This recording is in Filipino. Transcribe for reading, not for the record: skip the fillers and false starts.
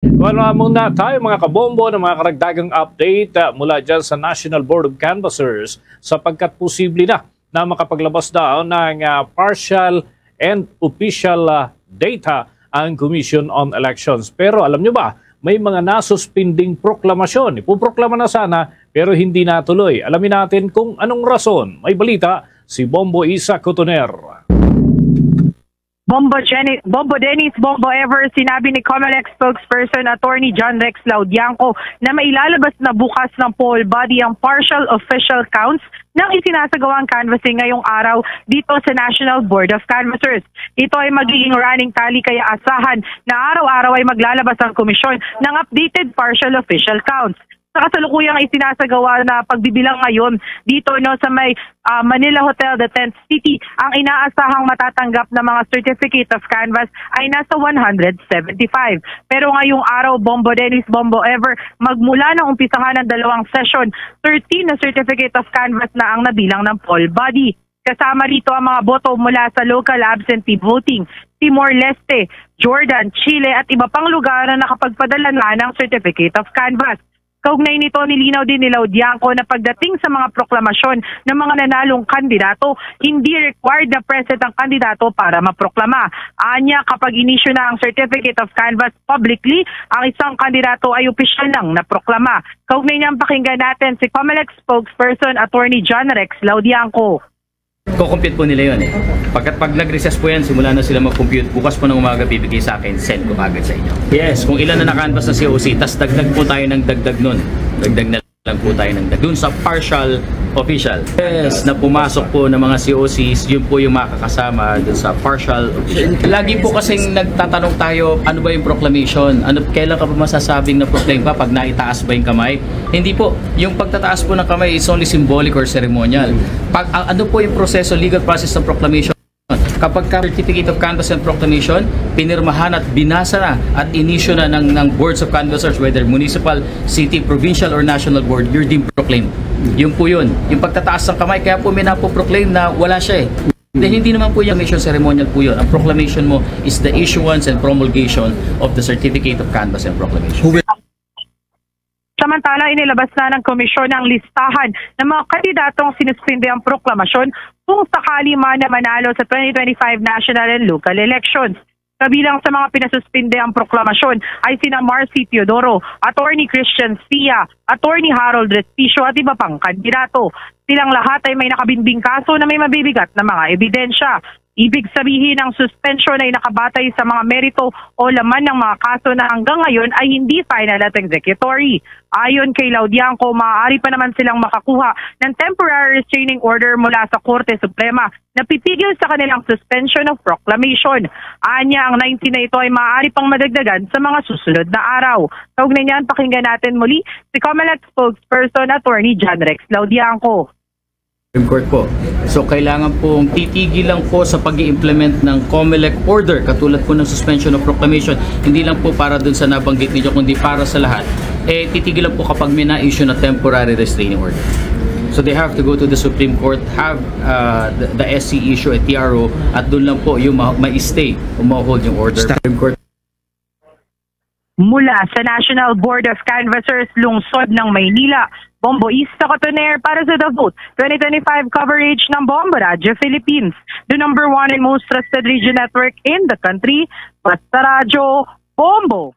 Wala muna tayo mga kabombo ng mga karagdagang update mula dyan sa National Board of Canvassers sapagkat posible na makapaglabas daw ng partial and official data ang Commission on Elections. Pero alam nyo ba, may mga nasuspending proklamasyon. Ipuproklama na sana pero hindi natuloy. Alamin natin kung anong rason. May balita si Bombo Isa Cotoner. Bombo Dennis, Bombo Ever, sinabi ni COMELEC spokesperson Attorney John Rex Laudianco na mailalabas na bukas ng poll body ang partial official counts ng isinasagawang canvassing ngayong araw dito sa National Board of Canvassers. Ito ay magiging running tally kaya asahan na araw-araw ay maglalabas ang komisyon ng updated partial official counts. Sa kasalukuyang isinasagawa na pagbibilang ngayon dito sa may Manila Hotel, the 10th City, ang inaasahang matatanggap na mga certificate of canvass ay nasa 175. Pero ngayong araw, Bombo Dennis, Bombo Ever, magmula ng umpisahan ng dalawang session, 13 na certificate of canvass na ang nabilang ng poll body. Kasama rito ang mga boto mula sa local absentee voting, Timor-Leste, Jordan, Chile at iba pang lugar na nakapagpadala na ng certificate of canvass. Kaugnay nito, nilinaw din ni Laudianco na pagdating sa mga proklamasyon ng mga nanalong kandidato, hindi required na present ang kandidato para maproklama. Anya, kapag inisyu na ang certificate of canvass publicly, ang isang kandidato ay opisyal nang naproklama. Kaugnay niyang pakinggan natin si COMELEC spokesperson Attorney John Rex Laudianco. Ko-compute po nila yun eh. Pag nag-recess po yan, simula na sila mag-compute. Bukas po ng umaga bibigay sa akin, send ko agad sa inyo. Yes, kung ilan na nakanvas na COC, tas dagdag po tayo ng dagdag nun. Dagdag na lang po tayo ng dagdag. Dun sa partial official. Yes, na pumasok po ng mga COCs, yun po yung makakasama dun sa partial official. Lagi po kasing nagtatanong tayo, ano ba yung proclamation? Kailan ka pa masasabing na proclaim pa pag naitaas ba yung kamay? Hindi po. Yung pagtataas po ng kamay is only symbolic or ceremonial. Ano po yung proseso, legal process ng proclamation? Kapag certificate of canvass and proclamation, pinirmahan at binasa na at inisyo na ng boards of canvassers, whether municipal, city, provincial, or national board, you're deemed proclaimed. Yun po yun. Yung pagtataas ng kamay, kaya po may napo-proclaim na wala siya eh. Then hindi naman po yung ceremonial po yun. Ang proclamation mo is the issuance and promulgation of the certificate of canvass and proclamation. Samantala, inilabas na ng komisyon ang listahan ng mga kandidatong sinuspinde ang proklamasyon kung sakali man na manalo sa 2025 national and local elections. Kabilang sa mga pinasuspinde ang proklamasyon ay sina Marcy Teodoro, Attorney Christian Sia, Attorney Harold Respicio at iba pang kandidato. Silang lahat ay may nakabinbing kaso na may mabibigat na mga ebidensya. Ibig sabihin ang suspension ay nakabatay sa mga merito o laman ng mga kaso na hanggang ngayon ay hindi final at executory. Ayon kay Laudianco, maaari pa naman silang makakuha ng temporary restraining order mula sa Korte Suprema na pipigil sa kanilang suspension of proclamation. Anya, ang 19 na ito ay maaari pang madagdagan sa mga susunod na araw. Kaugnay niyan, pakinggan natin muli si COMELEC spokesperson Attorney John Rex Laudianco. Court po. So kailangan pong titigil lang po sa pag-i-implement ng COMELEC order katulad po ng suspension of proclamation. Hindi lang po para dun sa nabanggit ninyo kundi para sa lahat. Titigil lang po kapag may na-issue na temporary restraining order. So they have to go to the Supreme Court, have the SC issue a TRO at dun lang po yung ma-stay o ma-hold yung order. Supreme Court. Mula sa National Board of Canvassers, lungsod ng Maynila, Bombo Isa Cotoner para sa The Vote 2025 coverage ng Bombo Radio Philippines, the number 1 and most trusted radio network in the country. Basta Radyo, Bombo!